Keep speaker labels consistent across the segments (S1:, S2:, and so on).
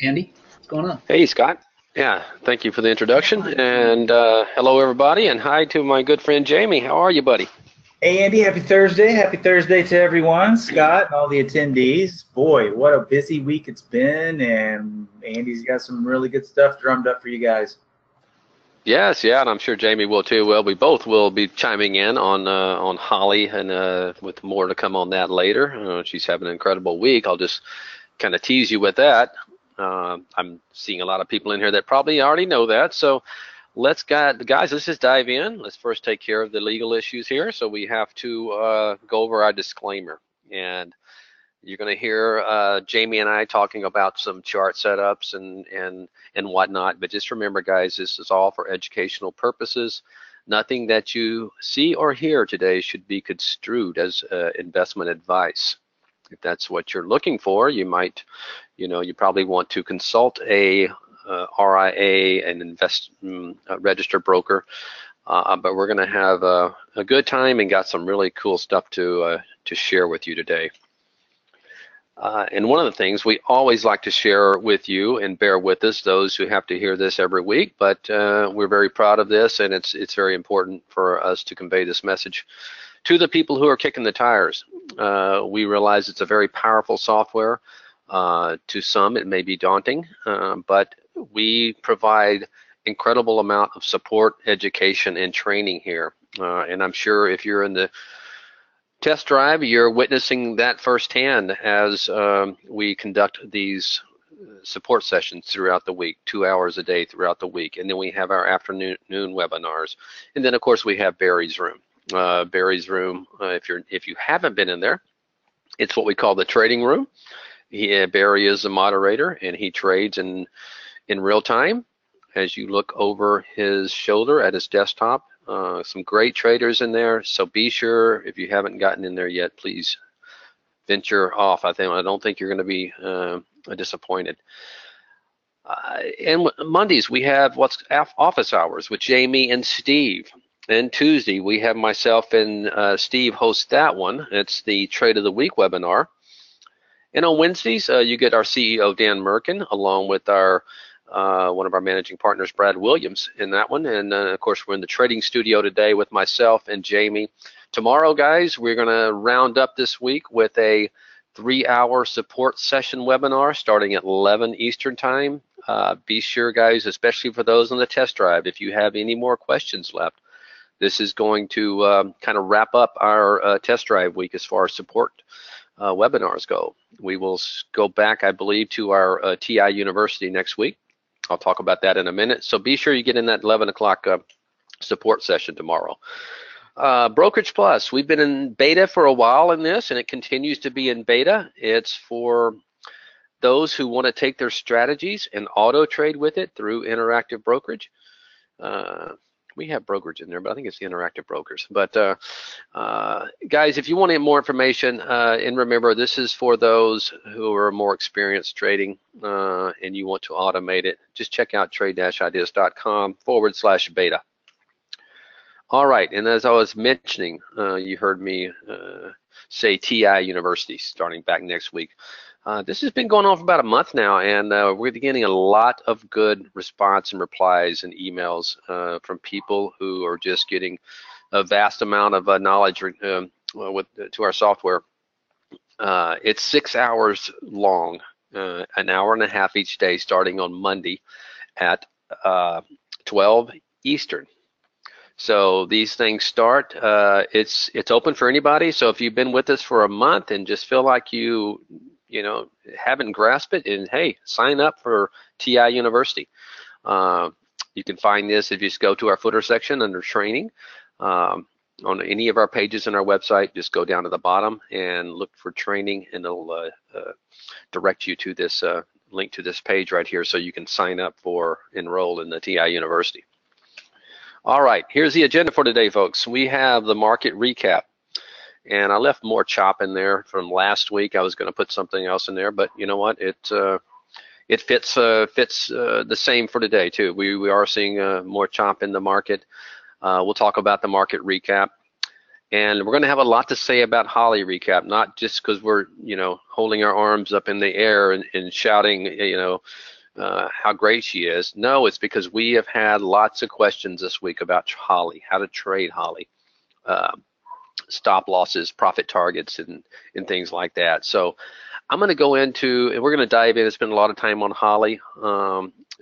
S1: Andy, what's going on?
S2: Hey, Scott. Yeah, thank you for the introduction. And hello, everybody. And hi to my good friend Jamie. How are you, buddy?
S3: Hey Andy, happy Thursday. Happy Thursday to everyone, Scott and all the attendees. Boy, what a busy week it's been, and Andy's got some really good stuff drummed up for you guys.
S2: Yes, yeah, and I'm sure Jamie will too. Well, we both will be chiming in on Holly, and with more to come on that later. She's having an incredible week. I'll just kind of tease you with that. I'm seeing a lot of people in here that probably already know that. So guys, let's just dive in. Let's first take care of the legal issues here. So we have to go over our disclaimer. And you're going to hear Jamie and I talking about some chart setups and whatnot. But just remember, guys, this is all for educational purposes. Nothing that you see or hear today should be construed as investment advice. If that's what you're looking for, you probably want to consult a RIA, an registered broker. But we're going to have a good time and got some really cool stuff to share with you today. And one of the things we always like to share with you, and bear with us, those who have to hear this every week, but we're very proud of this, and it's very important for us to convey this message to the people who are kicking the tires. We realize it's a very powerful software. To some, it may be daunting, but we provide incredible amount of support, education, and training here. And I'm sure if you're in the test drive, you're witnessing that firsthand as we conduct these support sessions throughout the week, 2 hours a day throughout the week. And then we have our afternoon webinars. And then, of course, we have Barry's Room. Barry's Room, if you haven't been in there, it's what we call the trading room. Barry is the moderator, and he trades in real time as you look over his shoulder at his desktop. Some great traders in there, so be sure, if you haven't gotten in there yet, please venture off. I don't think you're going to be disappointed. And Mondays we have what's office hours with Jamie and Steve. And Tuesday we have myself and Steve host that one. It's the Trade of the Week webinar. And on Wednesdays you get our CEO Dan Merkin along with our one of our managing partners, Brad Williams, in that one. And of course, we're in the trading studio today with myself and Jamie. Tomorrow, guys, we're going to round up this week with a 3-hour support session webinar starting at 11 Eastern time. Be sure, guys, especially for those on the test drive, if you have any more questions left, this is going to kind of wrap up our test drive week as far as support webinars go. We will go back, I believe, to our TI University next week. I'll talk about that in a minute. So be sure you get in that 11 o'clock support session tomorrow. Brokerage Plus, we've been in beta for a while in this, and it continues to be in beta. It's for those who want to take their strategies and auto trade with it through interactive brokerage. We have brokerage in there, but I think it's the interactive brokers. But guys, if you want any more information, and remember, this is for those who are more experienced trading and you want to automate it, just check out trade-ideas.com/beta. All right, and as I was mentioning, you heard me say TI University starting back next week. This has been going on for about a month now, and we're getting a lot of good response and replies and emails from people who are just getting a vast amount of knowledge to our software. It's 6 hours long, an hour and a half each day, starting on Monday at 12 Eastern. So these things start. It's open for anybody. So if you've been with us for a month and just feel like you haven't grasped it, and hey, sign up for TI University. You can find this if you just go to our footer section under training. On any of our pages on our website, just go down to the bottom and look for training, and it'll direct you to this link to this page right here so you can sign up for enroll in the TI University. All right, here's the agenda for today, folks. We have the market recap. And I left more chop in there from last week. I was going to put something else in there, but you know what? It fits the same for today too. We are seeing more chop in the market. We'll talk about the market recap. And we're going to have a lot to say about Holly recap, not just because we're, holding our arms up in the air and shouting, how great she is. No, it's because we have had lots of questions this week about Holly, how to trade Holly, uh, stop losses, profit targets, and things like that. So I'm going to go into, and we're going to dive in and spend a lot of time on Holly.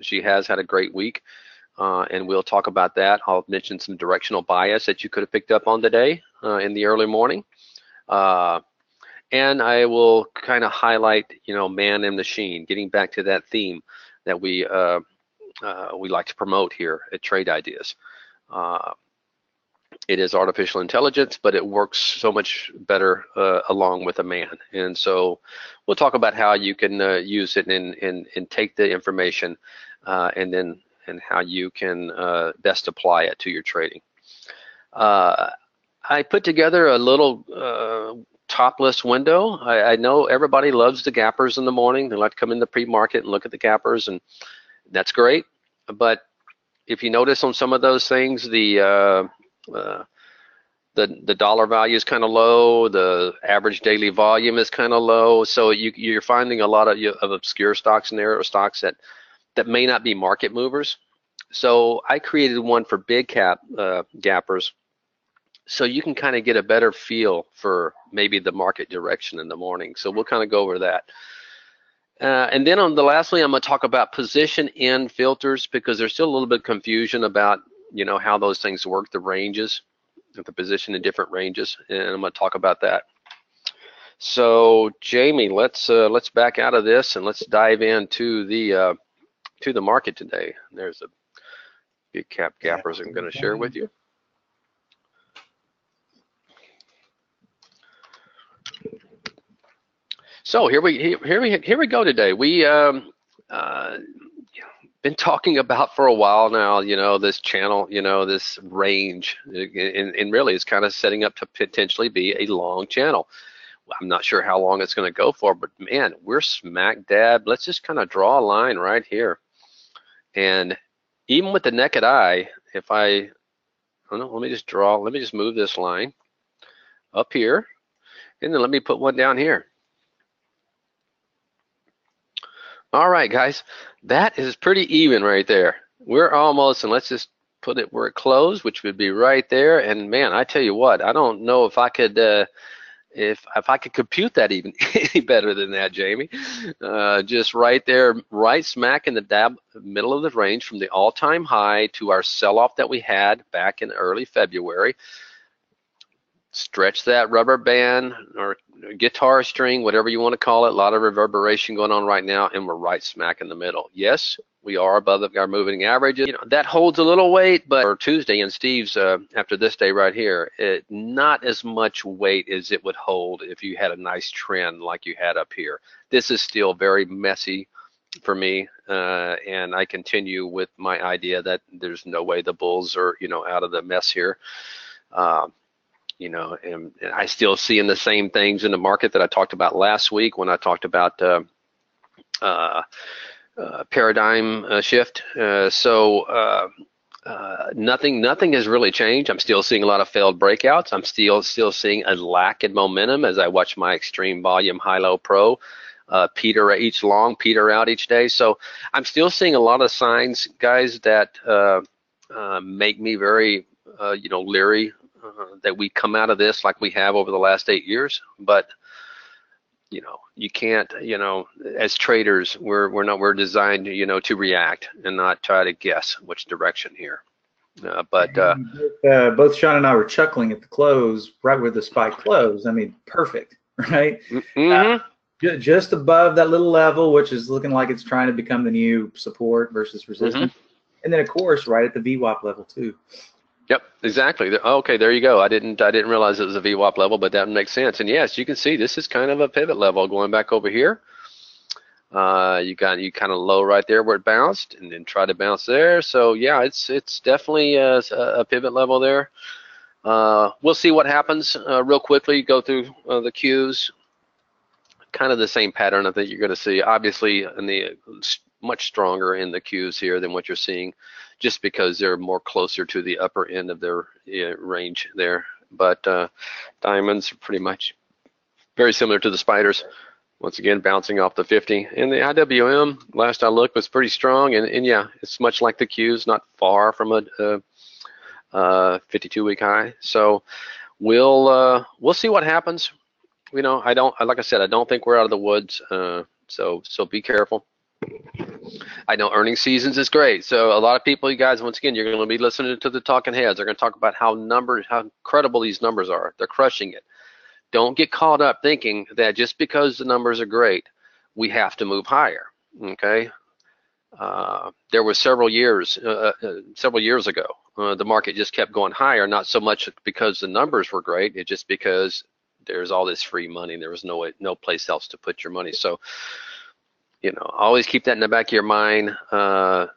S2: She has had a great week. And we'll talk about that. I'll mention some directional bias that you could have picked up on today in the early morning. And I will kind of highlight, man and machine, getting back to that theme that we like to promote here at Trade Ideas. It is artificial intelligence, but it works so much better along with a man. And so we'll talk about how you can use it and take the information and how you can best apply it to your trading. I put together a little top list window. I know everybody loves the gappers in the morning. They like to come in the pre-market and look at the gappers, and that's great. But if you notice on some of those things, the dollar value is kind of low. The average daily volume is kind of low. So you're finding a lot of obscure stocks in there, or stocks that may not be market movers. So I created one for big cap gappers, so you can kind of get a better feel for maybe the market direction in the morning. So we'll kind of go over that. And then lastly, I'm going to talk about position in filters, because there's still a little bit of confusion about how those things work, the ranges, the position in different ranges, and I'm going to talk about that. So Jamie, let's back out of this and let's dive into the market today. There's a big cap gappers I'm going to share with you. So here we go today. We been talking about for a while now, this channel, this range, and really it's kind of setting up to potentially be a long channel. I'm not sure how long it's going to go for, but man, we're smack dab. Let's just kind of draw a line right here. And even with the naked eye, if let me just move this line up here, and then let me put one down here. All right, guys, that is pretty even right there. We're almost, and let's just put it where it closed, which would be right there. And man, I tell you what, I don't know if I could if I could compute that even any better than that, Jamie. Just right there, right smack in the middle of the range, from the all-time high to our sell-off that we had back in early February. Stretch that rubber band or guitar string, whatever you want to call it. A lot of reverberation going on right now, and we're right smack in the middle. Yes, we are above our moving averages. That holds a little weight, but for Tuesday and Steve's after this day right here, not as much weight as it would hold if you had a nice trend like you had up here. This is still very messy for me, and I continue with my idea that there's no way the bulls are out of the mess here. And I still seeing the same things in the market that I talked about last week when I talked about paradigm shift. Nothing has really changed. I'm still seeing a lot of failed breakouts. I'm still seeing a lack in momentum as I watch my extreme volume high-low pro peter out each day. So I'm still seeing a lot of signs, guys, that make me very leery that we come out of this like we have over the last 8 years. But you can't, as traders, we're designed, to react and not try to guess which direction here.
S3: Both Sean and I were chuckling at the close, right where the spike closed. I mean, perfect, right?
S2: Mm-hmm.
S3: Just above that little level, which is looking like it's trying to become the new support versus resistance. Mm-hmm. And then, of course, right at the VWAP level too.
S2: Yep, exactly. Okay, there you go. I didn't realize it was a VWAP level, but that makes sense. And yes, you can see this is kind of a pivot level going back over here. You kind of low right there where it bounced, and then try to bounce there. So yeah, it's definitely a pivot level there. We'll see what happens real quickly. Go through the Qs. Kind of the same pattern I think you're going to see. Obviously, much stronger in the Qs here than what you're seeing, just because they're more closer to the upper end of their range there. but diamonds are pretty much very similar to the spiders. Once again, bouncing off the 50. And the IWM, last I looked, was pretty strong. And yeah, it's much like the Qs, not far from a 52-week high. So we'll see what happens. You know, like I said, I don't think we're out of the woods. So be careful. I know earnings seasons is great. So a lot of people, you guys, once again, you're going to be listening to the talking heads. They're going to talk about how incredible these numbers are. They're crushing it. Don't get caught up thinking that just because the numbers are great, we have to move higher. Okay. There were several years ago, the market just kept going higher, not so much because the numbers were great, it's just because there's all this free money. There was no place else to put your money. So, you know, always keep that in the back of your mind. The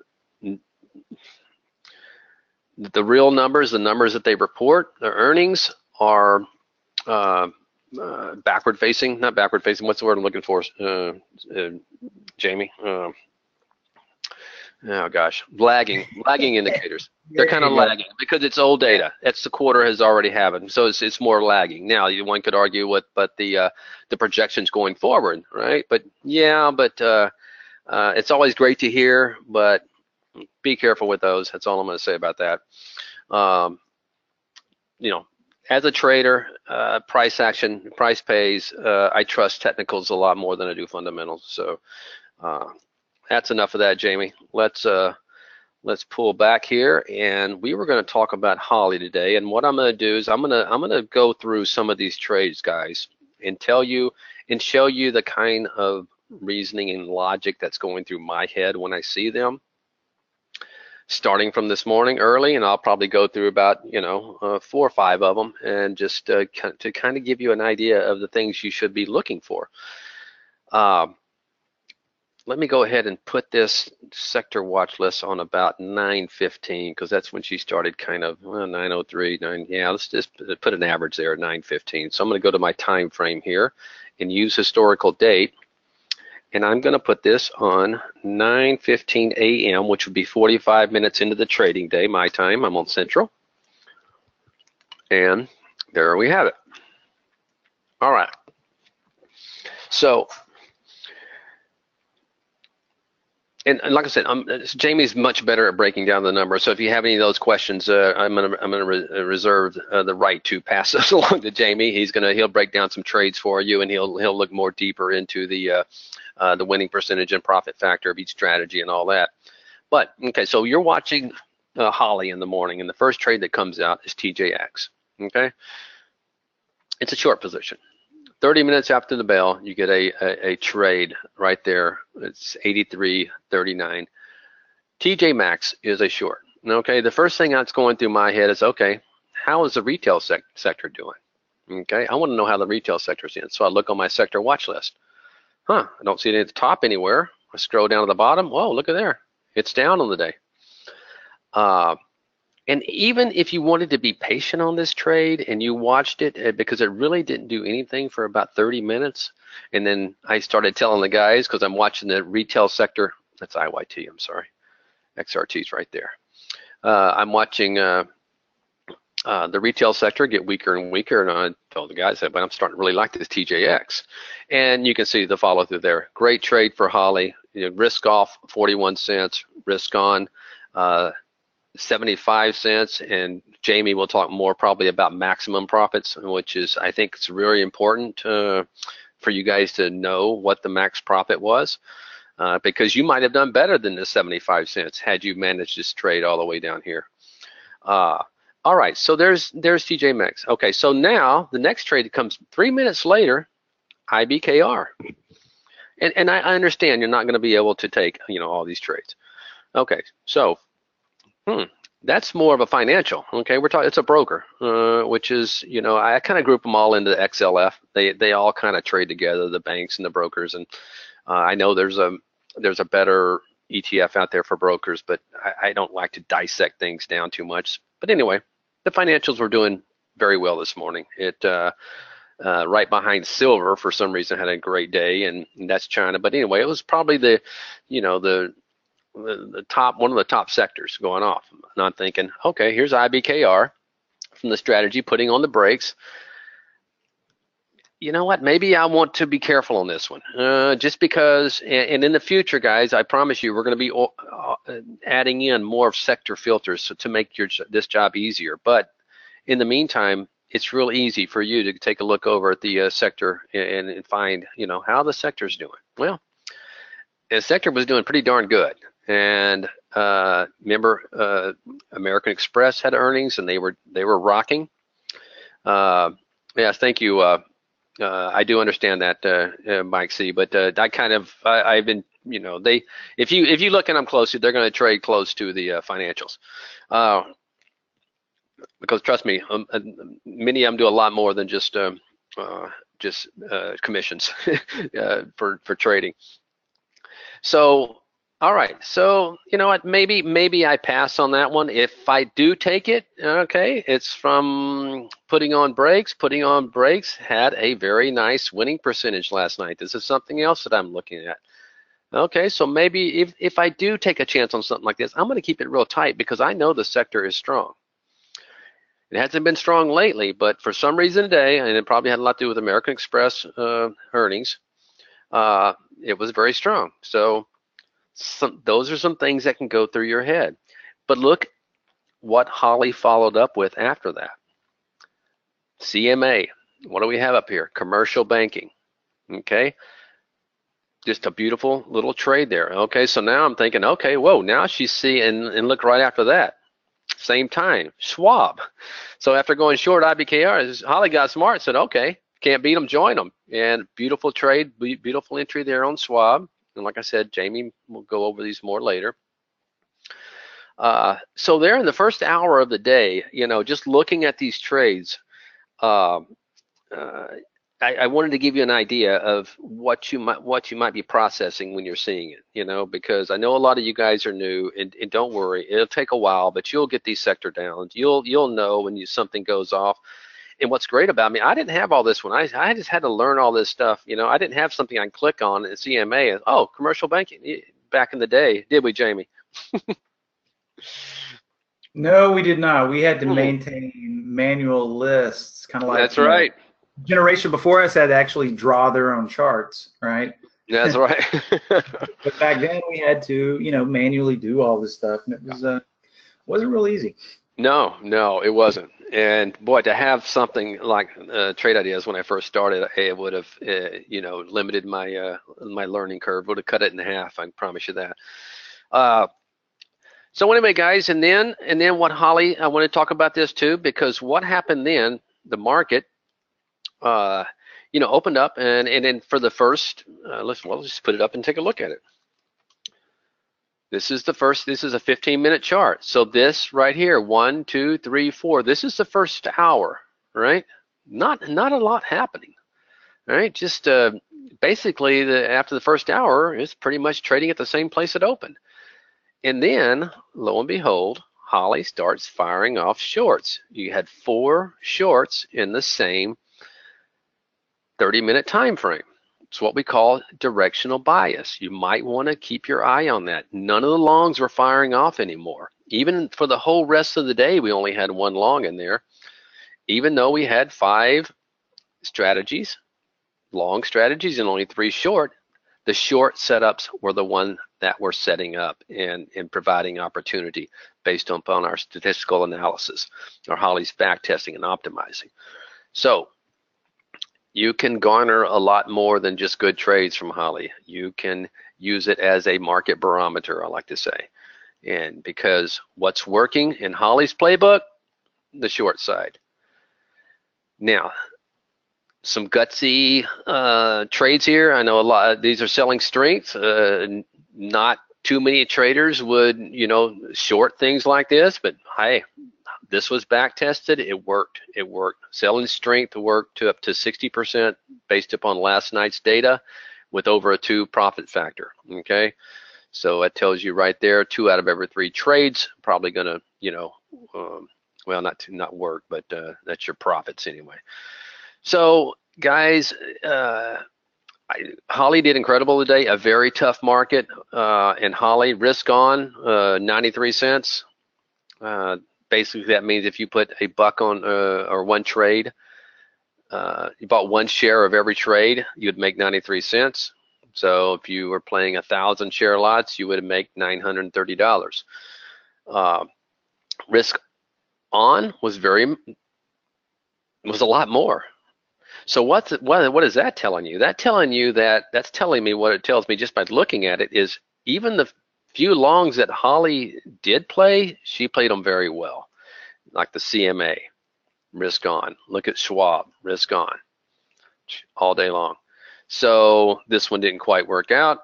S2: real numbers, the numbers that they report, their earnings are backward facing, not backward facing. What's the word I'm looking for, Jamie? Oh gosh, lagging indicators. They're kind of lagging because it's old data. That's the quarter has already happened, so it's more lagging. Now, one could argue but the projections going forward, right? But yeah, it's always great to hear, but be careful with those. That's all I'm going to say about that. You know, as a trader, price action, price pays. I trust technicals a lot more than I do fundamentals. So that's enough of that, Jamie. Let's pull back here, and we were going to talk about Holly today. And what I'm going to do is I'm going to go through some of these trades, guys, and tell you and show you the kind of reasoning and logic that's going through my head when I see them. Starting from this morning early, and I'll probably go through about 4 or 5 of them, and just to kind of give you an idea of the things you should be looking for. Let me go ahead and put this sector watch list on about 9:15, because that's when she started kind of 9:03, yeah, let's just put an average there at 9:15. So I'm going to go to my time frame here and use historical date. And I'm going to put this on 9:15 a.m., which would be 45 minutes into the trading day, my time. I'm on Central. And there we have it. All right. So, and like I said, Jamie's much better at breaking down the numbers. So if you have any of those questions, I'm gonna reserve the right to pass those along to Jamie. He'll break down some trades for you, and he'll look more deeper into the winning percentage and profit factor of each strategy and all that. But okay, so you're watching Holly in the morning, and the first trade that comes out is TJX. Okay, it's a short position. 30 minutes after the bell, you get a trade right there. It's 83.39. TJ Maxx is a short. Okay, the first thing that's going through my head is, okay, how is the retail sector doing? Okay, I want to know how the retail sector is doing. So I look on my sector watch list. I don't see it at the top anywhere. I scroll down to the bottom. Whoa, look at there. It's down on the day. And even if you wanted to be patient on this trade and you watched it, because it really didn't do anything for about 30 minutes, and then I started telling the guys, because I'm watching the retail sector, that's IYT, I'm sorry, XRT's right there. I'm watching the retail sector get weaker and weaker, and I told the guys that, but I'm starting to really like this TJX. And you can see the follow through there. Great trade for Holly. Risk off 41 cents, risk on 75 cents, and Jamie will talk more probably about maximum profits, which is, I think it's really important for you guys to know what the max profit was, because you might have done better than the 75 cents had you managed this trade all the way down here. All right, so there's TJ Maxx. Okay, so now the next trade that comes 3 minutes later, IBKR. And I understand you're not going to be able to take all these trades. Okay, so that's more of a financial. Okay, we're talking. It's a broker, which is I kind of group them all into XLF. They all kind of trade together, the banks and the brokers. And I know there's a better ETF out there for brokers, but I don't like to dissect things down too much. But anyway, the financials were doing very well this morning. It right behind silver for some reason had a great day, and that's China. But anyway, it was probably the top, one of the top sectors going off. And I'm thinking, okay, here's IBKR, from the strategy, putting on the brakes. You know what? Maybe I want to be careful on this one, just because. And in the future, guys, I promise you, we're going to be adding in more sector filters to make this job easier. But in the meantime, it's real easy for you to take a look over at the sector and find, how the sector's doing. Well, the sector was doing pretty darn good. And remember, American Express had earnings, and they were rocking. Yes, thank you. I do understand that, Mike C. But I've been, if you look at them closely, they're going to trade close to the financials, because trust me, many of them do a lot more than just commissions for trading. So. All right, so you know what? Maybe I pass on that one. If I do take it, okay, it's from putting on brakes. Putting on brakes had a very nice winning percentage last night. This is something else that I'm looking at. Okay, so maybe if I do take a chance on something like this, I'm going to keep it real tight because I know the sector is strong. It hasn't been strong lately, but for some reason today, and it probably had a lot to do with American Express earnings, it was very strong. So. Those are some things that can go through your head. But look what Holly followed up with after that. CMA, what do we have up here? Commercial banking, okay? Just a beautiful little trade there. Okay, so now I'm thinking, okay, whoa, now she's seeing, and look right after that. Same time, Schwab. So after going short IBKR, Holly got smart and said, okay, can't beat them, join them. And beautiful trade, beautiful entry there on Schwab. And like I said, Jamie will go over these more later. So there in the first hour of the day, just looking at these trades, I wanted to give you an idea of what you might be processing when you're seeing it, because I know a lot of you guys are new, and don't worry, it'll take a while, but you'll get these sector downs. You'll know when something goes off. And what's great about me, I didn't have all this one. I just had to learn all this stuff. I didn't have something I can click on at CMA. And, oh, commercial banking. Back in the day, did we, Jamie?
S3: No, we did not. We had to maintain manual lists, kind of like
S2: that's right.
S3: Generation before us had to actually draw their own charts, right?
S2: That's right.
S3: But back then we had to, manually do all this stuff, and it wasn't real easy.
S2: No, it wasn't. And boy, to have something like trade ideas when I first started, it would have, limited my my learning curve. Would have cut it in half. I can promise you that. So anyway, guys, and then what Holly, I want to talk about this too, because what happened then, the market, opened up, and then for the first, let's just put it up and take a look at it. This is a 15-minute chart. So this right here, 1, 2, 3, 4, this is the first hour, right? Not a lot happening, right? Just basically after the first hour, it's pretty much trading at the same place it opened. And then, lo and behold, Holly starts firing off shorts. You had 4 shorts in the same 30-minute time frame. It's what we call directional bias. You might want to keep your eye on that. None of the longs were firing off anymore. Even for the whole rest of the day, we only had 1 long in there. Even though we had 5 strategies, long strategies, and only 3 short, the short setups were the one that were setting up and providing opportunity based upon our statistical analysis, or Holly's back testing and optimizing. So you can garner a lot more than just good trades from Holly. You can use it as a market barometer, I like to say. And because what's working in Holly's playbook, the short side. Now, some gutsy trades here. I know a lot of these are selling strength. Not too many traders would, short things like this, but hey, this was back tested. It worked. Selling strength worked up to 60% based upon last night's data, with over a 2 profit factor. Okay, so that tells you right there, 2 out of every 3 trades probably gonna, well, not work, but that's your profits anyway. So guys, Holly did incredible today. A very tough market, and Holly risk on 93 cents. basically that means if you put a buck on or one trade, you bought one share of every trade, you'd make 93 cents. So if you were playing 1,000 share lots, you would make $930. Risk on was a lot more. So what is that telling you? That's telling me what it tells me just by looking at it is even the few longs that Holly did play, she played them very well. Like the CMA, risk on. Look at Schwab, risk on, all day long. So this one didn't quite work out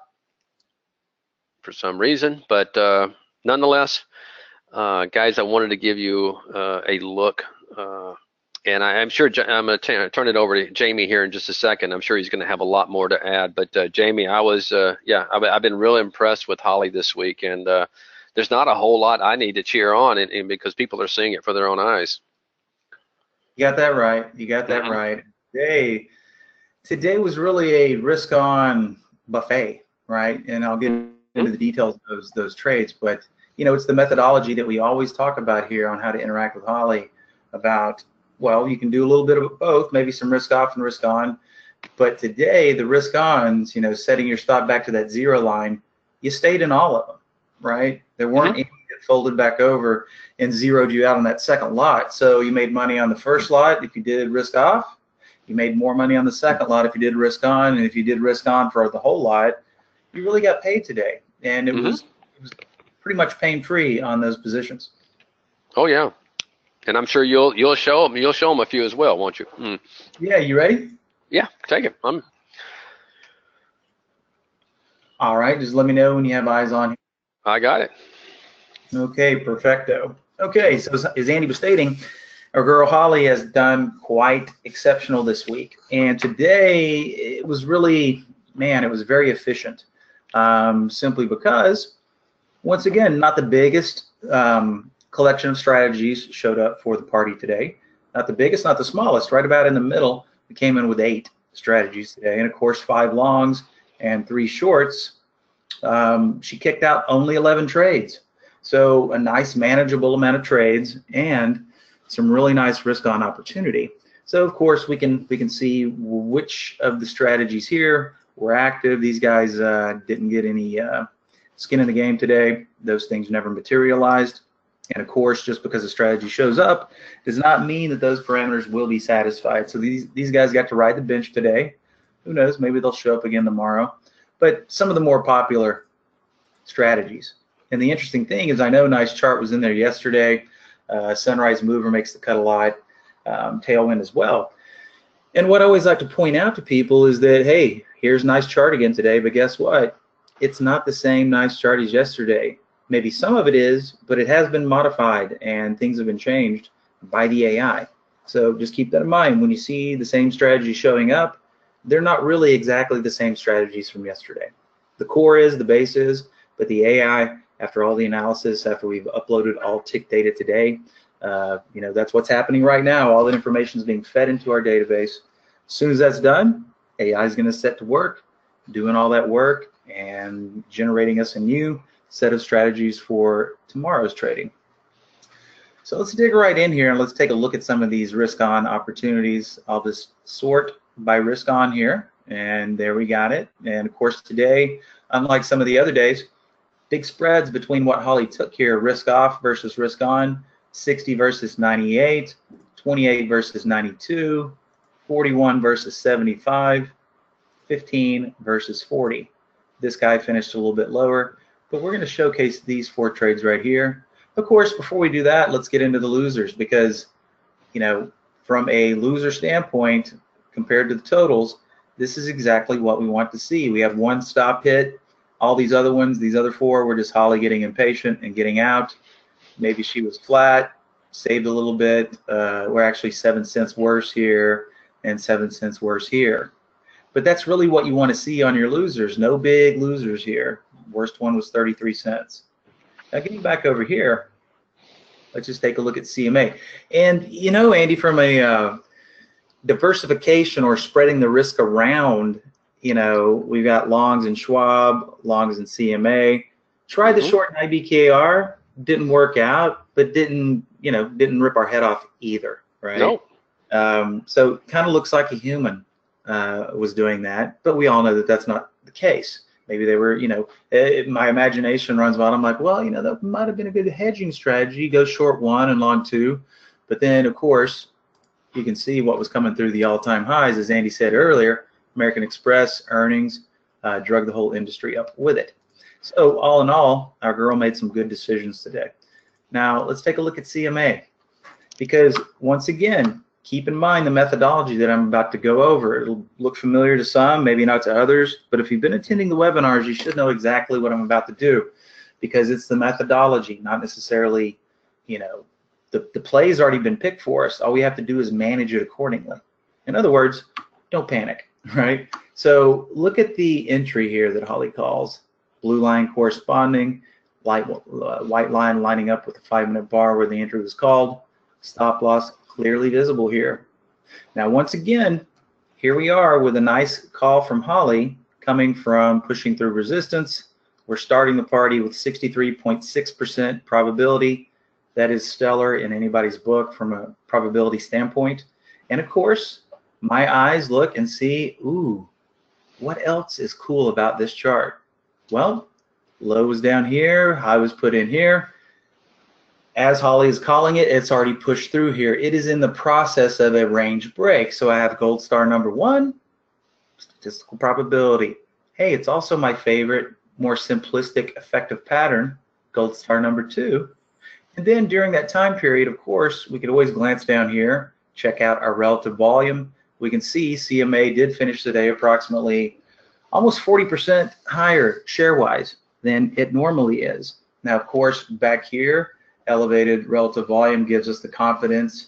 S2: for some reason, but nonetheless, guys, I wanted to give you a look. And I'm sure I'm going to turn it over to Jamie here in just a second. I'm sure he's going to have a lot more to add. But Jamie, I've been really impressed with Holly this week, and there's not a whole lot I need to cheer on, and because people are seeing it for their own eyes.
S3: You got that right. You got that right. Today was really a risk-on buffet, right? And I'll get into the details of those trades, but it's the methodology that we always talk about here on how to interact with Holly about. Well, you can do a little bit of both, maybe some risk off and risk on. But today, the risk ons, setting your stop back to that zero line, you stayed in all of them, right? There weren't any that folded back over and zeroed you out on that second lot. So you made money on the first lot if you did risk off. You made more money on the second lot if you did risk on. And if you did risk on for the whole lot, you really got paid today. And it was pretty much pain-free on those positions.
S2: Oh, yeah. And I'm sure you'll show them a few as well, won't you?
S3: Yeah, you ready?
S2: Yeah, take it.
S3: All right, just let me know when you have eyes on.
S2: I got it.
S3: Okay, perfecto. Okay, so as Andy was stating, our girl Holly has done quite exceptional this week, and today it was really, it was very efficient. Simply because, once again, not the biggest. Collection of strategies showed up for the party today. Not the biggest, not the smallest, right about in the middle. We came in with 8 strategies today, and of course 5 longs and 3 shorts. She kicked out only 11 trades. So a nice manageable amount of trades and some really nice risk on opportunity. So of course we can see which of the strategies here were active. These guys didn't get any skin in the game today. Those things never materialized. And of course, just because a strategy shows up does not mean that those parameters will be satisfied. So these guys got to ride the bench today. Who knows? Maybe they'll show up again tomorrow. But some of the more popular strategies. And the interesting thing is I know Nice Chart was in there yesterday. Sunrise Mover makes the cut a lot. Tailwind as well. And what I always like to point out to people is that, hey, here's Nice Chart again today, but guess what? It's not the same Nice Chart as yesterday. Maybe some of it is, but it has been modified and things have been changed by the AI. So just keep that in mind. When you see the same strategies showing up, they're not really exactly the same strategies from yesterday. The core is, the base is, but the AI, after all the analysis, after we've uploaded all tick data today, that's what's happening right now. All the information is being fed into our database. As soon as that's done, AI is going to set to work, doing all that work and generating us a new set of strategies for tomorrow's trading. So let's dig right in here and let's take a look at some of these risk on opportunities. I'll just sort by risk on here, and there we got it. And of course today, unlike some of the other days, big spreads between what Holly took here, risk off versus risk on, 60 versus 98, 28 versus 92, 41 versus 75, 15 versus 40. This guy finished a little bit lower. But we're going to showcase these 4 trades right here. Of course, before we do that, let's get into the losers because, from a loser standpoint, compared to the totals, this is exactly what we want to see. We have 1 stop hit. All these other ones, these other 4, were just Holly getting impatient and getting out. Maybe she was flat, saved a little bit. We're actually 7 cents worse here and 7 cents worse here. But that's really what you want to see on your losers. No big losers here. Worst one was 33 cents. Now getting back over here, let's just take a look at CMA. And Andy, from a diversification or spreading the risk around, we've got longs in Schwab, longs in CMA. Tried the short in IBKR, didn't work out, but didn't you know, didn't rip our head off either, right?
S2: No.
S3: So it kind of looks like a human was doing that, but we all know that that's not the case. Maybe they were, you know, my imagination runs wild. I'm like, well, you know, that might have been a good hedging strategy. Go short one and long two. But then, of course, you can see what was coming through the all-time highs, as Andy said earlier. American Express earnings drug the whole industry up with it. So all in all, our girl made some good decisions today. Now, let's take a look at CMA, because once again, keep in mind the methodology that I'm about to go over. It'll look familiar to some, maybe not to others, but if you've been attending the webinars, you should know exactly what I'm about to do, because it's the methodology, not necessarily, you know, the play's already been picked for us. All we have to do is manage it accordingly. In other words, don't panic, right? So look at the entry here that Holly calls. Blue line corresponding, white line lining up with the 5-minute bar where the entry was called. Stop loss clearly visible here. Now, once again, here we are with a nice call from Holly coming from pushing through resistance. We're starting the party with 63.6% probability. That is stellar in anybody's book from a probability standpoint. And of course, my eyes look and see, ooh, what else is cool about this chart? Well, low was down here, high was put in here. As Holly is calling it, it's already pushed through here. It is in the process of a range break. So I have gold star number 1, statistical probability. Hey, it's also my favorite, more simplistic, effective pattern, gold star number 2. And then during that time period, of course, we could always glance down here, check out our relative volume. We can see CMA did finish the day approximately almost 40% higher share-wise than it normally is. Now, of course, back here, elevated relative volume gives us the confidence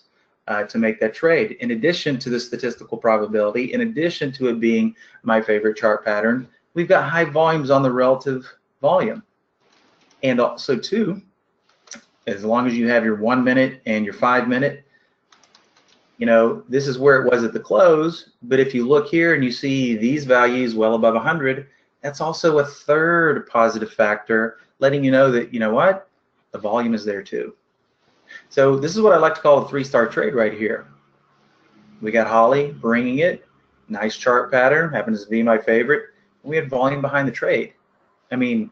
S3: to make that trade. In addition to the statistical probability, in addition to it being my favorite chart pattern, we've got high volumes on the relative volume. And also, too, as long as you have your 1 minute and your 5 minute, you know, this is where it was at the close. But if you look here and you see these values well above 100, that's also a third positive factor, letting you know that, you know what, the volume is there too. So this is what I like to call a 3-star trade right here. We got Holly bringing it, nice chart pattern, happens to be my favorite. We had volume behind the trade. I mean,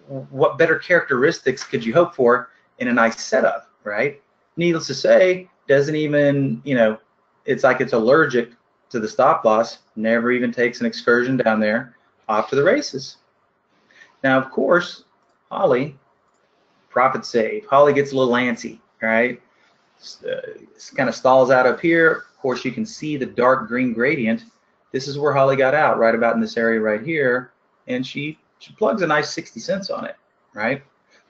S3: what better characteristics could you hope for in a nice setup, right? Needless to say, doesn't even, you know, it's like it's allergic to the stop loss, never even takes an excursion down there, off to the races. Now, of course, Holly, profit save. Holly gets a little antsy, right? Kind of stalls out up here. Of course, you can see the dark green gradient. This is where Holly got out, right about in this area right here, and she plugs a nice 60 cents on it, right?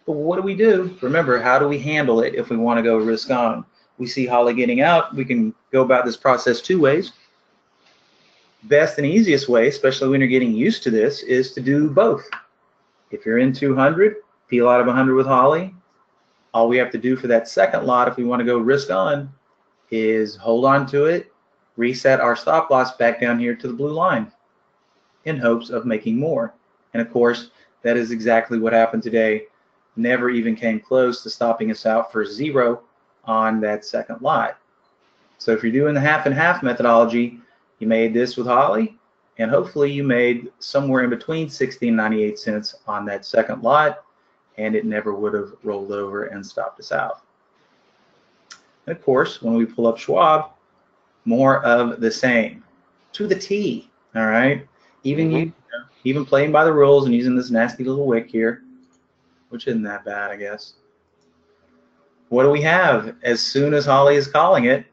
S3: But what do we do? Remember, how do we handle it if we want to go risk on? We see Holly getting out. We can go about this process 2 ways. Best and easiest way, especially when you're getting used to this, is to do both. If you're in 200, peel out of 100 with Holly. All we have to do for that second lot, if we want to go risk on, is hold on to it, reset our stop loss back down here to the blue line in hopes of making more. And of course, that is exactly what happened today. Never even came close to stopping us out for 0 on that second lot. So if you're doing the half and half methodology, you made this with Holly, and hopefully you made somewhere in between 60 and 98 cents on that second lot, and it never would have rolled over and stopped us out. And of course, when we pull up Schwab, more of the same, to the T, all right? Even even playing by the rules and using this nasty little wick here, which isn't that bad, I guess. What do we have? As soon as Holly is calling it,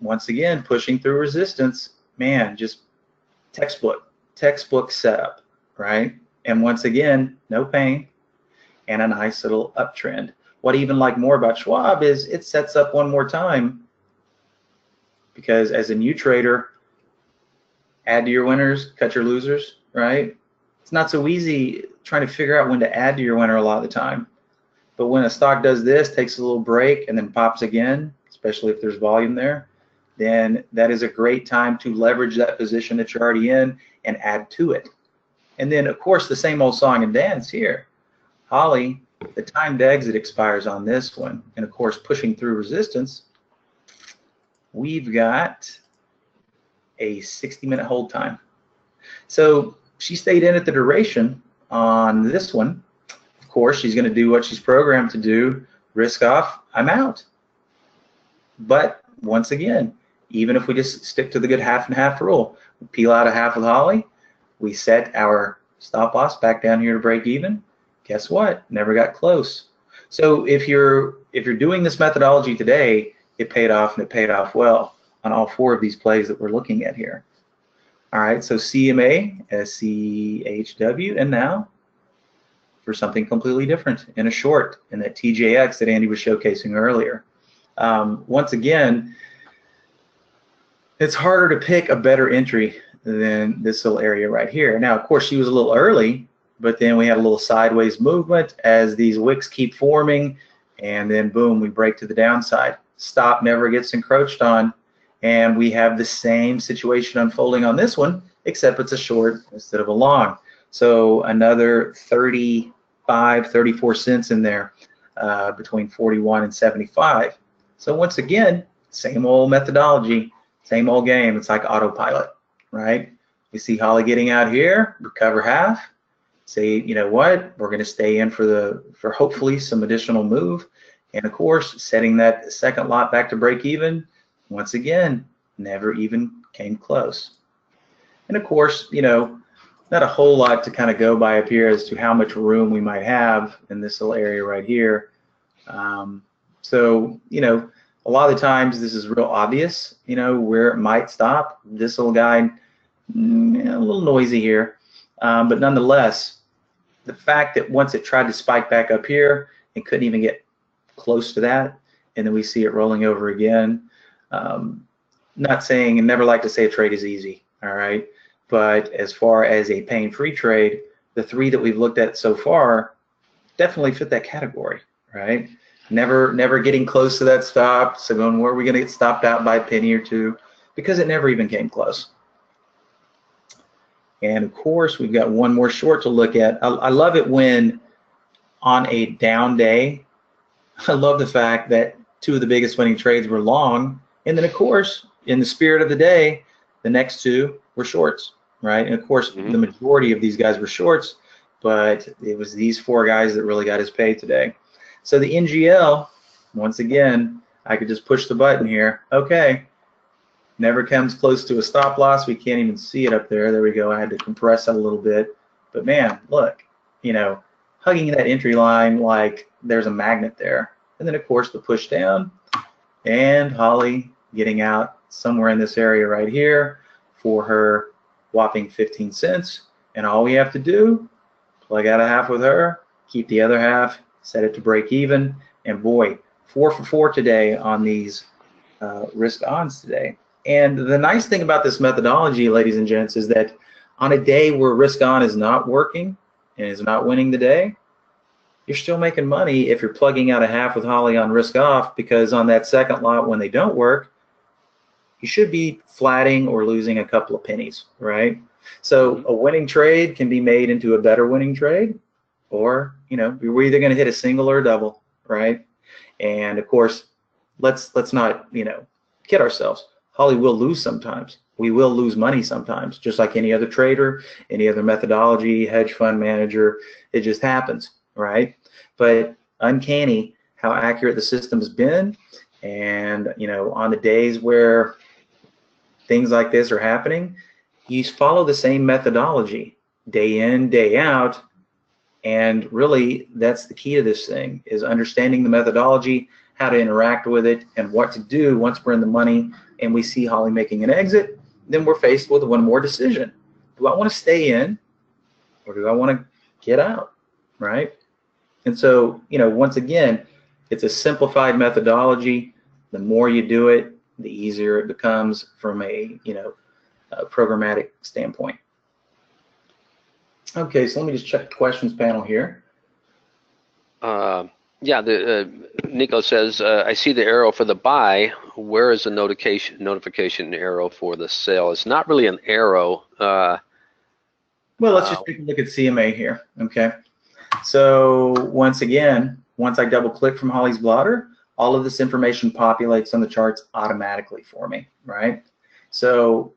S3: once again, pushing through resistance, man, just textbook setup, right? And once again, no pain and a nice little uptrend. What I even like more about Schwab is it sets up one more time, because as a new trader, add to your winners, cut your losers, right? It's not so easy trying to figure out when to add to your winner a lot of the time. But when a stock does this, takes a little break, and then pops again, especially if there's volume there, then that is a great time to leverage that position that you're already in and add to it. And then, of course, the same old song and dance here. Holly the timed exit expires on this one. And of course, pushing through resistance, we've got a 60-minute hold time. So she stayed in at the duration on this one. Of course, she's going to do what she's programmed to do, risk off, I'm out. But once again, even if we just stick to the good half and half rule, we peel out a half with Holly, we set our stop loss back down here to break even. Guess what? Never got close. So if you're doing this methodology today, it paid off, and it paid off well on all 4 of these plays that we're looking at here. All right, so CMA, SCHW, and now for something completely different in a short, in that TJX that Andy was showcasing earlier. Once again, it's harder to pick a better entry than this little area right here. Now, of course, she was a little early, but then we had a little sideways movement as these wicks keep forming, and then boom, we break to the downside. Stop never gets encroached on, and we have the same situation unfolding on this one, except it's a short instead of a long. So another 35, 34 cents in there, between 41 and 75. So once again, same old methodology, same old game. It's like autopilot, right? We see Holly getting out here, recover half, say, you know what, we're going to stay in for hopefully some additional move, and of course, setting that second lot back to break even. Once again, never even came close. And of course, you know, not a whole lot to kind of go by up here as to how much room we might have in this little area right here. So, you know, a lot of the times this is real obvious, you know, where it might stop. This little guy, a little noisy here. But nonetheless, the fact that once it tried to spike back up here and couldn't even get close to that, and then we see it rolling over again. Not saying, and never like to say a trade is easy, all right? But as far as a pain-free trade, the 3 that we've looked at so far definitely fit that category, right? Never getting close to that stop. So going, where are we going to get stopped out by a penny or 2? Because it never even came close. And of course, we've got one more short to look at. I love it when on a down day, I love the fact that 2 of the biggest winning trades were long. And then of course, in the spirit of the day, the next 2 were shorts, right? And of course, the majority of these guys were shorts, but it was these 4 guys that really got his pay today. So the NGL, once again, I could just push the button here. Okay, never comes close to a stop loss. We can't even see it up there. There we go. I had to compress that a little bit. But man, look, you know, hugging that entry line like there's a magnet there. And then of course the push down, and Holly getting out somewhere in this area right here for her whopping 15 cents. And all we have to do, plug out a half with her, keep the other half, set it to break even, and boy, 4 for 4 today on these risk ons today. And the nice thing about this methodology, ladies and gents, is that on a day where risk on is not working and is not winning the day, you're still making money if you're plugging out a half with Holly on risk off, because on that second lot when they don't work, you should be flatting or losing a couple of pennies, right? So a winning trade can be made into a better winning trade, or, you know, we're either going to hit a single or a double, right? And of course, let's not, you know, kid ourselves. Holly will lose sometimes. We will lose money sometimes, just like any other trader, any other methodology, hedge fund manager. It just happens, right? But uncanny how accurate the system's been. And, you know, on the days where things like this are happening, you follow the same methodology day in, day out. And really, that's the key to this thing, is understanding the methodology, how to interact with it, and what to do once we're in the money and we see Holly making an exit. Then we're faced with one more decision. Do I want to stay in, or do I want to get out, right? And so, you know, once again, it's a simplified methodology. The more you do it, the easier it becomes from a, you know, a programmatic standpoint. Okay, so let me just check the questions panel here.
S2: Yeah, Nico says, I see the arrow for the buy. Where is the notification arrow for the sell? It's not really an arrow.
S3: Well, let's just take a look at CMA here, okay? So once again, once I double click from Holly's blotter, all of this information populates on the charts automatically for me, right? So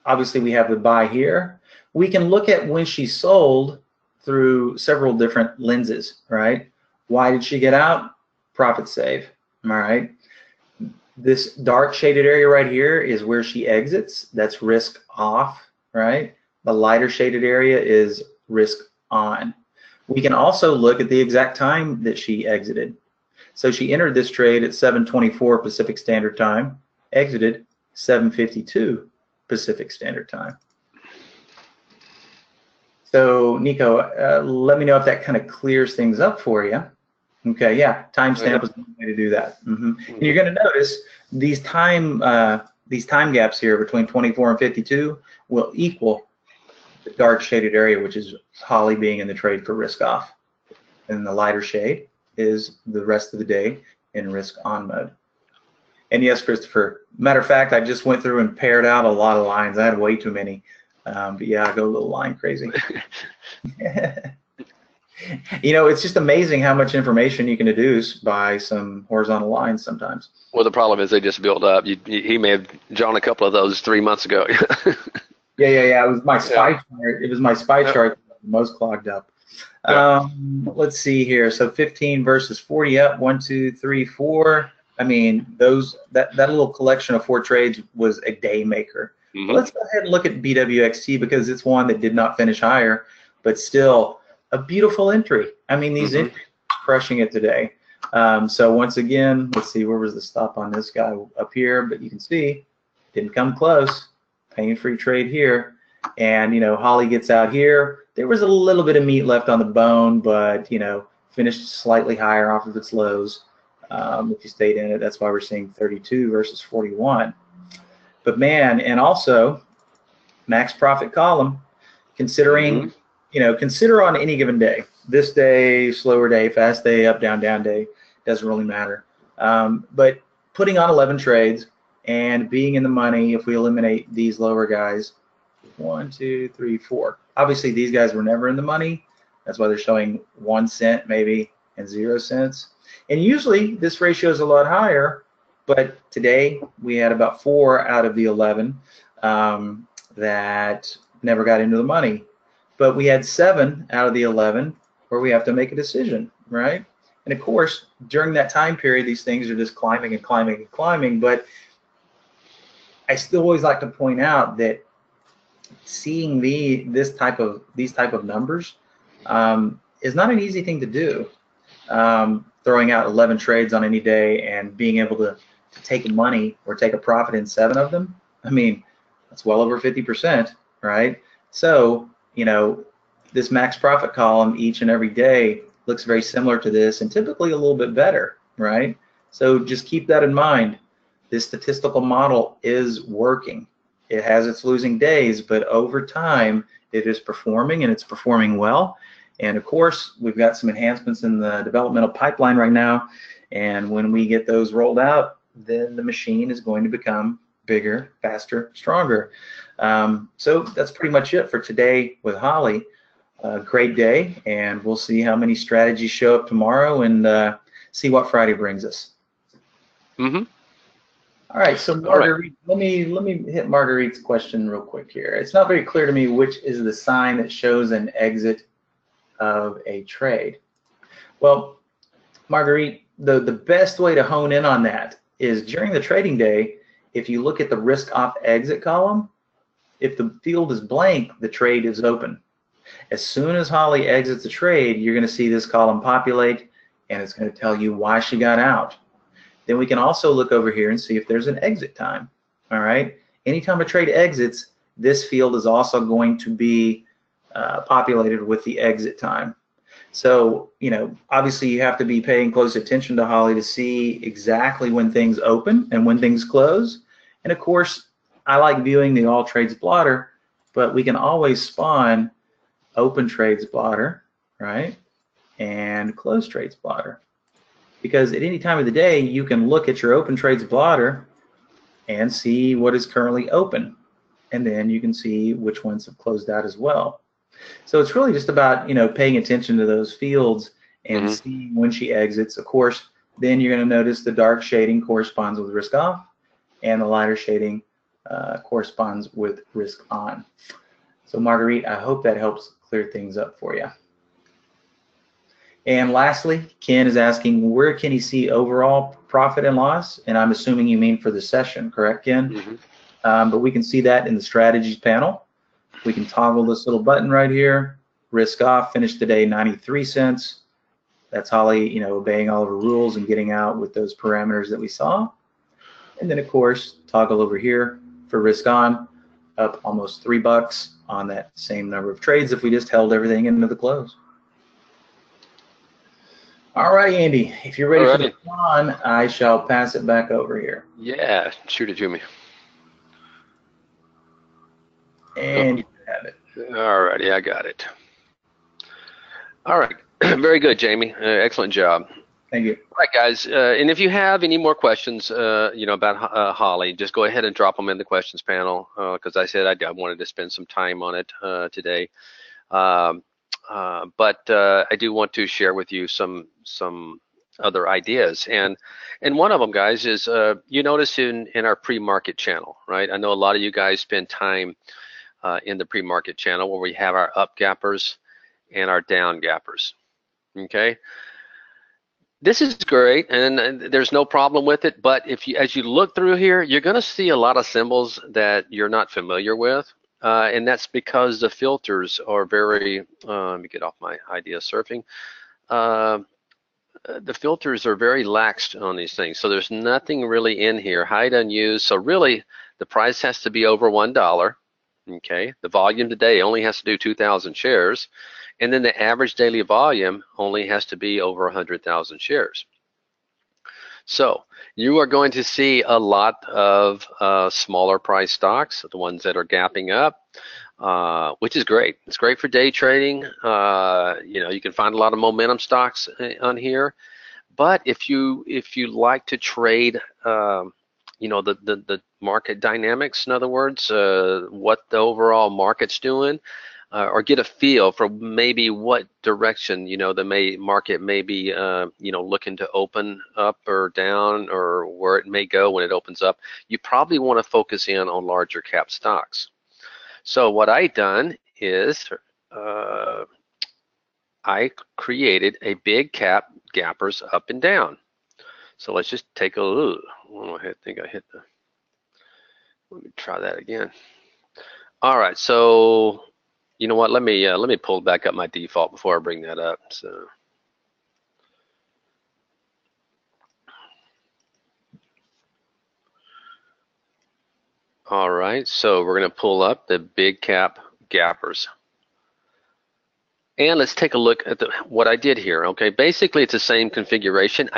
S3: obviously we have the buy here. We can look at when she sold through several different lenses, right? Why did she get out? Profit save, all right? This dark shaded area right here is where she exits. That's risk off, right? The lighter shaded area is risk on. We can also look at the exact time that she exited. So she entered this trade at 7:24 Pacific Standard Time, exited 7:52 Pacific Standard Time. So Nico, let me know if that kind of clears things up for you. Okay, yeah, timestamp is the way to do that. And you're going to notice these time gaps here between 24 and 52 will equal the dark shaded area, which is Holly being in the trade for risk off, and the lighter shade is the rest of the day in risk on mode. And yes, Christopher, matter of fact, I just went through and paired out a lot of lines. I had way too many, but yeah, I go a little line crazy. You know, it's just amazing how much information you can deduce by some horizontal lines sometimes.
S2: Well, the problem is they just build up. He may have drawn a couple of those 3 months ago.
S3: Yeah. It was my SPY chart. It was my SPY chart that was most clogged up. Let's see here. So 15 versus 40 up. 1, 2, 3, 4. I mean, that little collection of 4 trades was a day maker. Let's go ahead and look at BWXT because it's one that did not finish higher, but still a beautiful entry. I mean, these entries are crushing it today. So once again, let's see, where was the stop on this guy? Up here, but you can see didn't come close. Pain-free trade here. And, you know, Holly gets out here. There was a little bit of meat left on the bone, but, you know, finished slightly higher off of its lows. If you stayed in it, that's why we're seeing 32 versus 41. But man, and also max profit column, considering, you know, consider on any given day, this day, slower day, fast day, up, down, down day, doesn't really matter. But putting on 11 trades and being in the money, if we eliminate these lower guys, 1, 2, 3, 4. Obviously, these guys were never in the money. That's why they're showing 1 cent maybe and 0 cents. And usually this ratio is a lot higher, but today we had about 4 out of the 11 that never got into the money. But we had 7 out of the 11 where we have to make a decision, right? And of course, during that time period, these things are just climbing and climbing and climbing. But I still always like to point out that seeing these type of numbers is not an easy thing to do. Throwing out 11 trades on any day and being able to take money or take a profit in 7 of them, I mean, that's well over 50%, right? So, you know, this max profit column each and every day looks very similar to this and typically a little bit better, right? So just keep that in mind. This statistical model is working. It has its losing days, but over time it is performing and it's performing well. And of course, we've got some enhancements in the developmental pipeline right now. And when we get those rolled out, then the machine is going to become bigger, faster, stronger. So that's pretty much it for today with Holly. Great day, and we'll see how many strategies show up tomorrow and see what Friday brings us. All right, so Marguerite, let me hit Marguerite's question real quick here. It's not very clear to me which is the sign that shows an exit of a trade. Well, Marguerite, the best way to hone in on that is during the trading day, if you look at the risk off exit column, if the field is blank, the trade is open. As soon as Holly exits the trade, you're going to see this column populate, and it's going to tell you why she got out. Then we can also look over here and see if there's an exit time. All right. Anytime a trade exits, this field is also going to be populated with the exit time. So, you know, obviously you have to be paying close attention to Holly to see exactly when things open and when things close. And of course, I like viewing the all trades blotter, but we can always spawn open trades blotter, right? And close trades blotter. Because at any time of the day, you can look at your open trades blotter and see what is currently open. And then you can see which ones have closed out as well. So it's really just about, paying attention to those fields and
S2: Hmm.
S3: seeing when she exits. Of course, then you're going to notice the dark shading corresponds with risk off, and the lighter shading corresponds with risk on. So Marguerite, I hope that helps clear things up for you. And lastly, Ken is asking, where can he see overall profit and loss? And I'm assuming you mean for the session, correct, Ken?
S2: Hmm.
S3: But we can see that in the strategies panel. We can toggle this little button right here, risk off, finish the day 93 cents. That's Holly, obeying all of her rules and getting out with those parameters that we saw. And then of course, toggle over here for risk on, up almost $3 on that same number of trades if we just held everything into the close. All right, Andy, if you're ready
S2: All
S3: for the
S2: right.
S3: on, I shall pass it back over here.
S2: Yeah, shoot it to me.
S3: And you have it.
S2: All righty, I got it. All right, very good, Jamie. Excellent job.
S3: Thank you.
S2: All right, guys, and if you have any more questions, about Holly, just go ahead and drop them in the questions panel, because I said I wanted to spend some time on it today. But I do want to share with you some other ideas, and one of them, guys, is you notice in our pre-market channel, right? I know a lot of you guys spend time in the pre-market channel where we have our up gappers and our down gappers. Okay, this is great, and there's no problem with it. But as you look through here, you're going to see a lot of symbols that you're not familiar with. And that's because the filters are very, let me get off my idea of surfing. The filters are very laxed on these things. So there's nothing really in here, hide unused. So really the price has to be over $1. Okay, the volume today only has to do 2,000 shares. And then the average daily volume only has to be over 100,000 shares. So you are going to see a lot of smaller price stocks, the ones that are gapping up, which is great. It's great for day trading. You can find a lot of momentum stocks on here. But if you like to trade, the market dynamics, in other words, what the overall market's doing, or get a feel for maybe what direction the market may be looking to open up or down, or where it may go when it opens up, you probably want to focus in on larger cap stocks. So what I done is I created a big cap gappers up and down. So let's just take a look. I think I hit the, let me try that again. All right, so you know what? Let me pull back up my default before I bring that up. So, all right, so we're going to pull up the big cap gappers, and let's take a look at what I did here. Okay, basically it's the same configuration.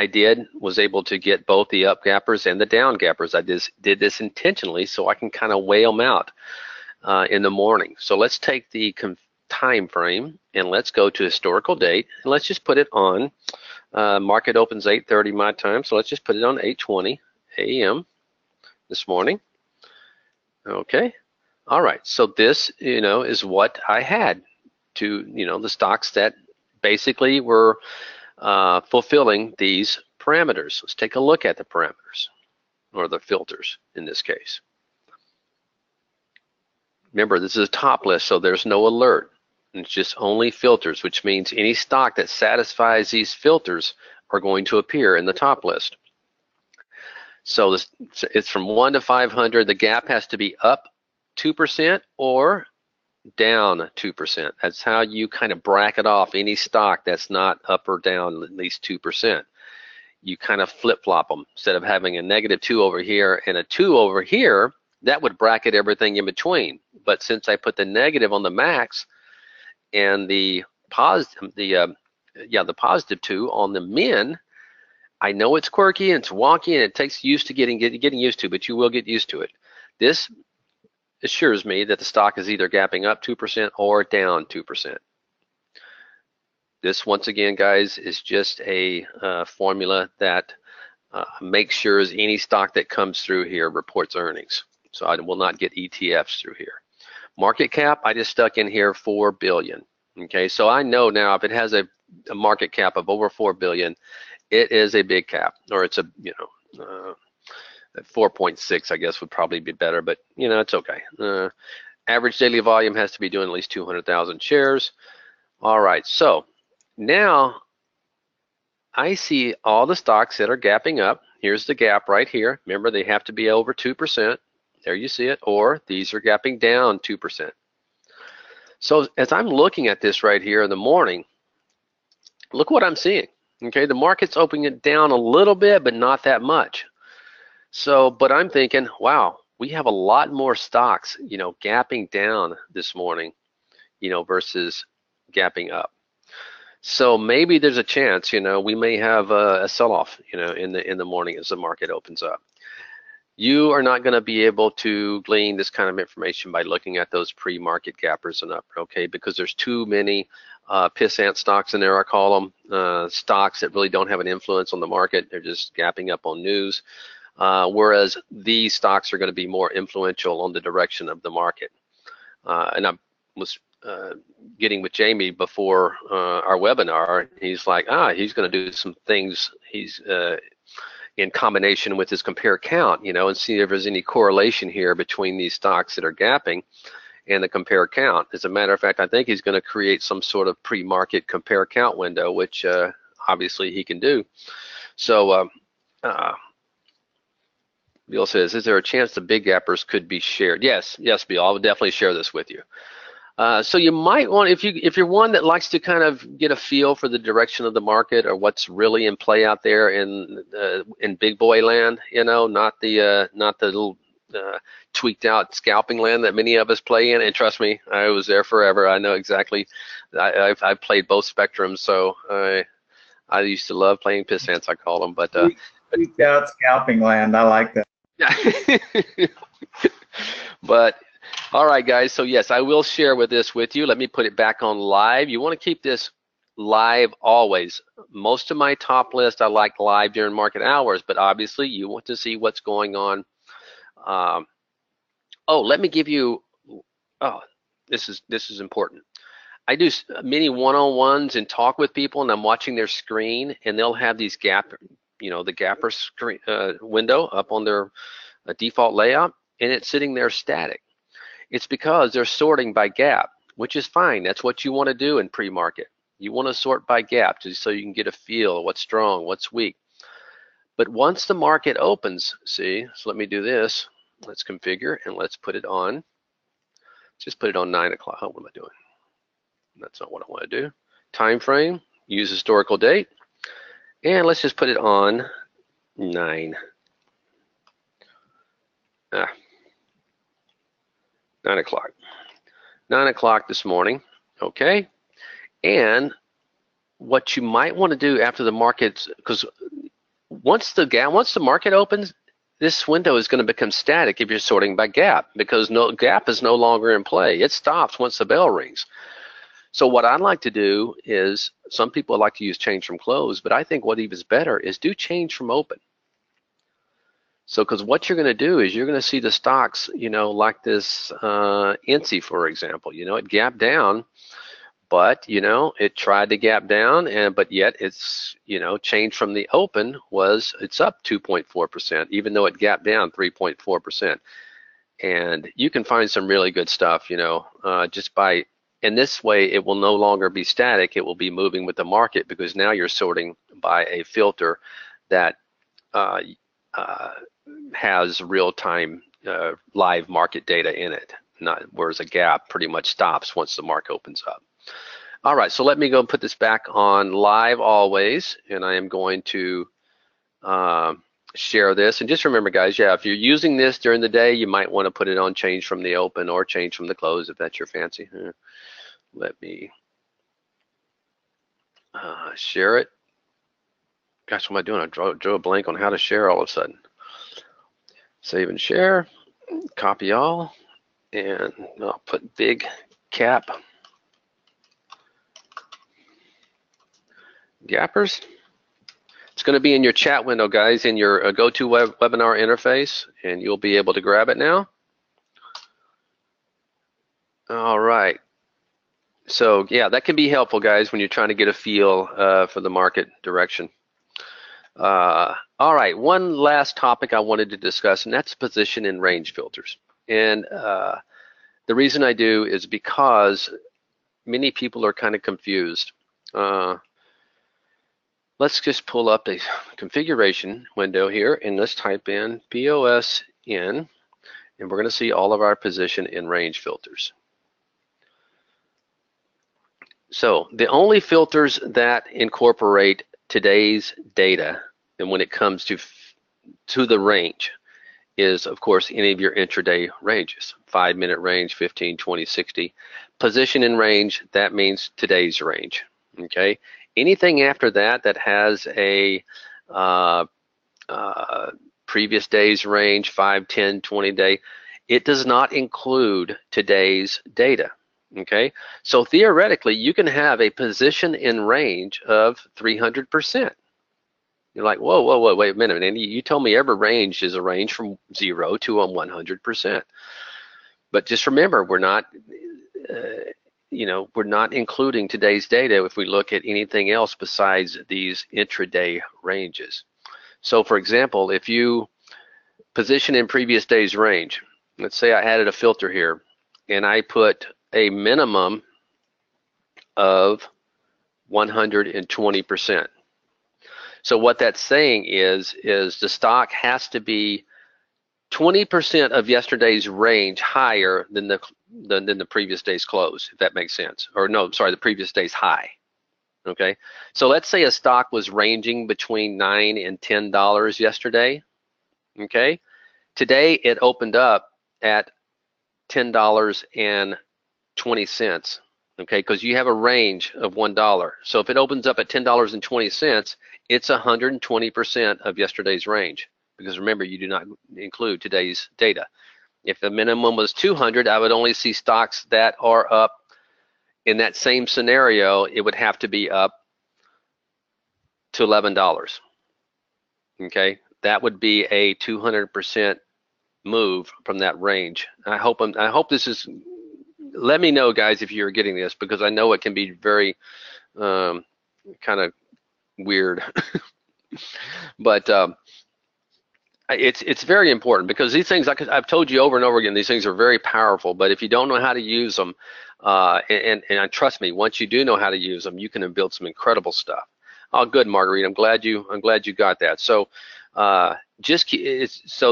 S2: Was able to get both the up gappers and the down gappers. I did this intentionally so I can kind of weigh them out in the morning. So let's take the time frame and let's go to historical date, and let's just put it on market opens 8:30 my time, so let's just put it on 8:20 a.m. this morning. Okay, all right, so this is what I had to the stocks that basically were fulfilling these parameters. Let's take a look at the parameters, or the filters in this case. Remember, this is a top list, so there's no alert. It's just only filters, which means any stock that satisfies these filters are going to appear in the top list. So it's from 1 to 500. The gap has to be up 2% or down 2%. That's how you kind of bracket off any stock that's not up or down at least 2%. You kind of flip-flop them. Instead of having a -2 over here and a 2 over here, that would bracket everything in between. But since I put the negative on the max and the positive, the +2 on the min, I know it's quirky and it's wonky and it takes used to getting used to, but you will get used to it. This assures me that the stock is either gapping up 2% or down 2%. This, once again, guys, is just a formula that makes sure any stock that comes through here reports earnings. So I will not get ETFs through here. Market cap, I just stuck in here 4 billion. Okay, so I know now if it has a market cap of over 4 billion, it is a big cap, or it's a, 4.6, I guess would probably be better, but it's okay. Average daily volume has to be doing at least 200,000 shares. All right, so now I see all the stocks that are gapping up. Here's the gap right here. Remember, they have to be over 2%. There you see it. Or these are gapping down 2%. So as I'm looking at this right here in the morning, look what I'm seeing. Okay, the market's opening it down a little bit, but not that much. So, but I'm thinking, wow, we have a lot more stocks, gapping down this morning, versus gapping up. So maybe there's a chance, we may have a sell-off, in the morning as the market opens up. You are not going to be able to glean this kind of information by looking at those pre-market gappers and up, okay? Because there's too many pissant stocks in there, I call them, stocks that really don't have an influence on the market. They're just gapping up on news, whereas these stocks are going to be more influential on the direction of the market. And I was getting with Jamie before our webinar. He's like, he's going to do some things. He's in combination with his compare count, and see if there's any correlation here between these stocks that are gapping and the compare count. As a matter of fact, I think he's going to create some sort of pre-market compare count window, which obviously he can do. So Bill says, is there a chance the big gappers could be shared? Yes, Bill, I would definitely share this with you. So you might want, if you're one that likes to kind of get a feel for the direction of the market or what's really in play out there in big boy land, not the little tweaked out scalping land that many of us play in. And trust me, I was there forever. I know exactly. I've played both spectrums, so I used to love playing pissants, I call them. But
S3: tweaked out scalping land, I like that.
S2: Yeah. But all right, guys, so yes, I will share this with you. Let me put it back on live. You want to keep this live always. Most of my top list I like live during market hours, but obviously you want to see what's going on. Let me give you, this is important. I do many one-on-ones and talk with people, and I'm watching their screen, and they'll have these the gapper screen window up on their default layout, and it's sitting there static. It's because they're sorting by gap, which is fine. That's what you want to do in pre-market. You want to sort by gap just so you can get a feel of what's strong, what's weak. But once the market opens, see, so let me do this. Let's configure and let's put it on. Just put it on 9 o'clock. What am I doing? That's not what I want to do. Time frame, use historical date. And let's just put it on 9. 9 o'clock. 9 o'clock this morning, okay? And what you might want to do after the market's, because once the market opens, this window is going to become static if you're sorting by gap, because gap is no longer in play. It stops once the bell rings. So what I'd like to do is, some people like to use change from close, but I think what even is better is do change from open. So, because what you're going to do is you're going to see the stocks, like this INSEE, for example, it gapped down, but, it tried to gap down, but yet it's, change from the open it's up 2.4%, even though it gapped down 3.4%. And you can find some really good stuff, just by, in this way, it will no longer be static. It will be moving with the market, because now you're sorting by a filter that has real-time live market data in it, whereas a gap pretty much stops once the market opens up. All right, so let me go and put this back on live always, and I am going to share this. And just remember, guys, if you're using this during the day, you might want to put it on change from the open or change from the close if that's your fancy. Let me share it. Gosh, what am I doing? I drew a blank on how to share all of a sudden. Save and share, copy all, and I'll put big cap gappers. It's going to be in your chat window, guys, in your webinar interface, and you'll be able to grab it now. All right. So yeah, that can be helpful, guys, when you're trying to get a feel for the market direction. All right, one last topic I wanted to discuss, and that's position and range filters. And the reason I do is because many people are kind of confused. Let's just pull up a configuration window here, and let's type in POSN, and we're going to see all of our position and range filters. So the only filters that incorporate today's data, and when it comes to the range, is of course any of your intraday ranges, 5-minute range, 15, 20, 60. Position in range, that means today's range, okay? Anything after that that has a previous day's range, 5, 10, 20 day, it does not include today's data, okay? So theoretically, you can have a position in range of 300%. You're like, whoa, whoa, whoa, wait a minute, Andy, you told me every range is a range from 0 to 100%. But just remember, we're not, we're not including today's data if we look at anything else besides these intraday ranges. So for example, if you position in previous day's range, let's say I added a filter here, and I put a minimum of 120%. So what that's saying is the stock has to be 20% of yesterday's range higher than the previous day's close, if that makes sense. Or no, sorry, the previous day's high. Okay, so let's say a stock was ranging between $9 and $10 yesterday. Okay, today it opened up at $10.20. Okay, because you have a range of $1. So if it opens up at $10.20, it's 120% of yesterday's range. Because remember, you do not include today's data. If the minimum was 200, I would only see stocks that are up. In that same scenario, it would have to be up to $11. Okay, that would be a 200% move from that range. I hope this is. Let me know, guys, if you're getting this, because I know it can be very kind of weird. But it's very important, because these things, like I've told you over and over again, these things are very powerful. But if you don't know how to use them, and trust me, once you do know how to use them, you can build some incredible stuff. Oh, good, Marguerite. I'm glad you got that. So so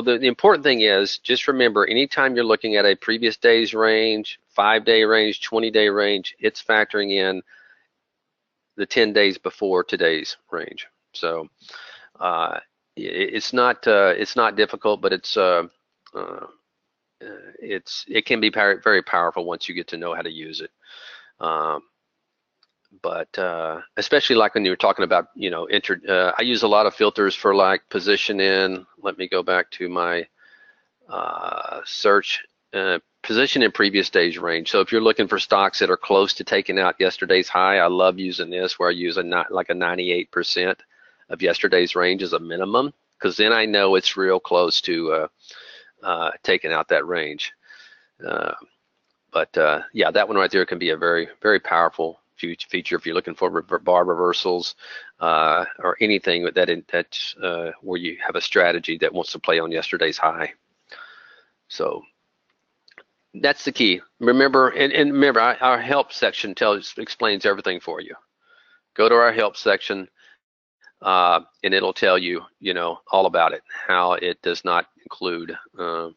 S2: the important thing is, just remember, anytime you're looking at a previous day's range, 5-day range, 20-day range, it's factoring in the 10 days before today's range. So it's not difficult, but it can be very powerful once you get to know how to use it. But especially like when you were talking about, I use a lot of filters for like position in. Let me go back to my search. Position in previous day's range. So if you're looking for stocks that are close to taking out yesterday's high, I love using this, where I use like a 98% of yesterday's range as a minimum, because then I know it's real close to taking out that range. But yeah, that one right there can be a very, very powerful feature if you're looking for bar reversals or anything that's where you have a strategy that wants to play on yesterday's high. So that's the key. Remember, and remember, our help section explains everything for you. Go to our help section, and it'll tell you, all about it. How it does not include. Let's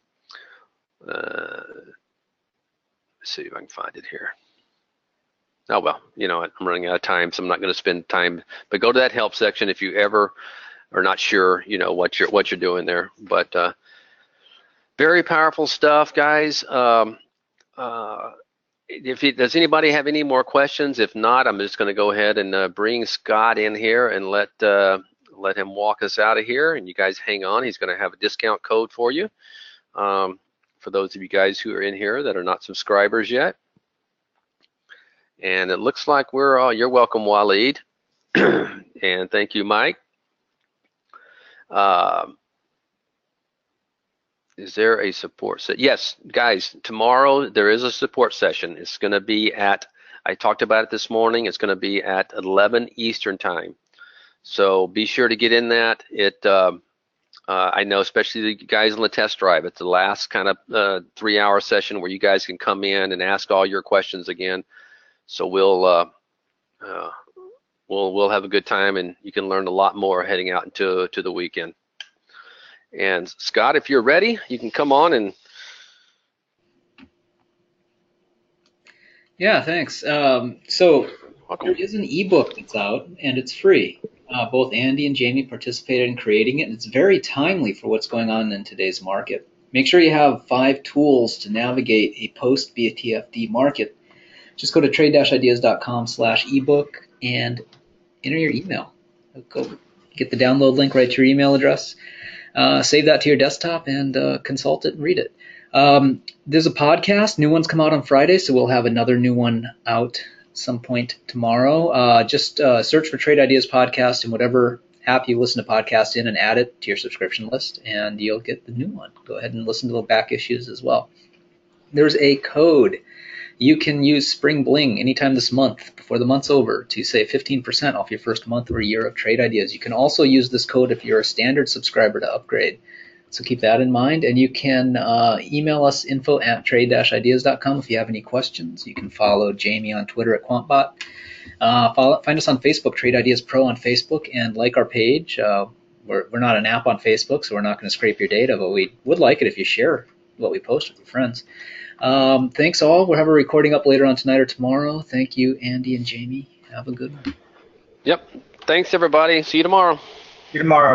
S2: see if I can find it here. Oh well, I'm running out of time, so I'm not going to spend time. But go to that help section if you ever are not sure, what you're doing there. But very powerful stuff, guys. Does anybody have any more questions? If not, I'm just going to go ahead and bring Scott in here and let him walk us out of here. And you guys hang on. He's going to have a discount code for you. For those of you guys who are in here that are not subscribers yet. And it looks like you're welcome, Waleed. And thank you, Mike. Is there a support set? Yes, guys, tomorrow there is a support session. It's going to be at, I talked about it this morning, it's going to be at 11 Eastern time. So be sure to get in that. I know especially the guys on the test drive, it's the last kind of 3-hour session where you guys can come in and ask all your questions again. So we'll have a good time, and you can learn a lot more heading out into the weekend. And Scott, if you're ready, you can come on and.
S1: Yeah, thanks. So there is an ebook that's out, and it's free. Both Andy and Jamie participated in creating it, and it's very timely for what's going on in today's market. Make sure you have 5 tools to navigate a post-BTFD market. Just go to trade-ideas.com/ebook and enter your email. Go get the download link right to your email address. Save that to your desktop and consult it and read it. There's a podcast. New ones come out on Friday, so we'll have another new one out some point tomorrow. Just search for Trade Ideas Podcast in whatever app you listen to podcasts in and add it to your subscription list, and you'll get the new one. Go ahead and listen to the back issues as well. There's a code. You can use Spring Bling anytime this month before the month's over to save 15% off your first month or year of Trade Ideas. You can also use this code if you're a standard subscriber to upgrade. So keep that in mind, and you can email us info@trade-ideas.com if you have any questions. You can follow Jamie on Twitter at QuantBot. Find us on Facebook, Trade Ideas Pro on Facebook, and like our page. We're not an app on Facebook, so we're not going to scrape your data, but we would like it if you share what we post with your friends. Thanks all. We'll have a recording up later on tonight or tomorrow. Thank you, Andy and Jamie. Have a good one.
S2: Yep. Thanks, everybody. See you tomorrow.
S3: See you tomorrow.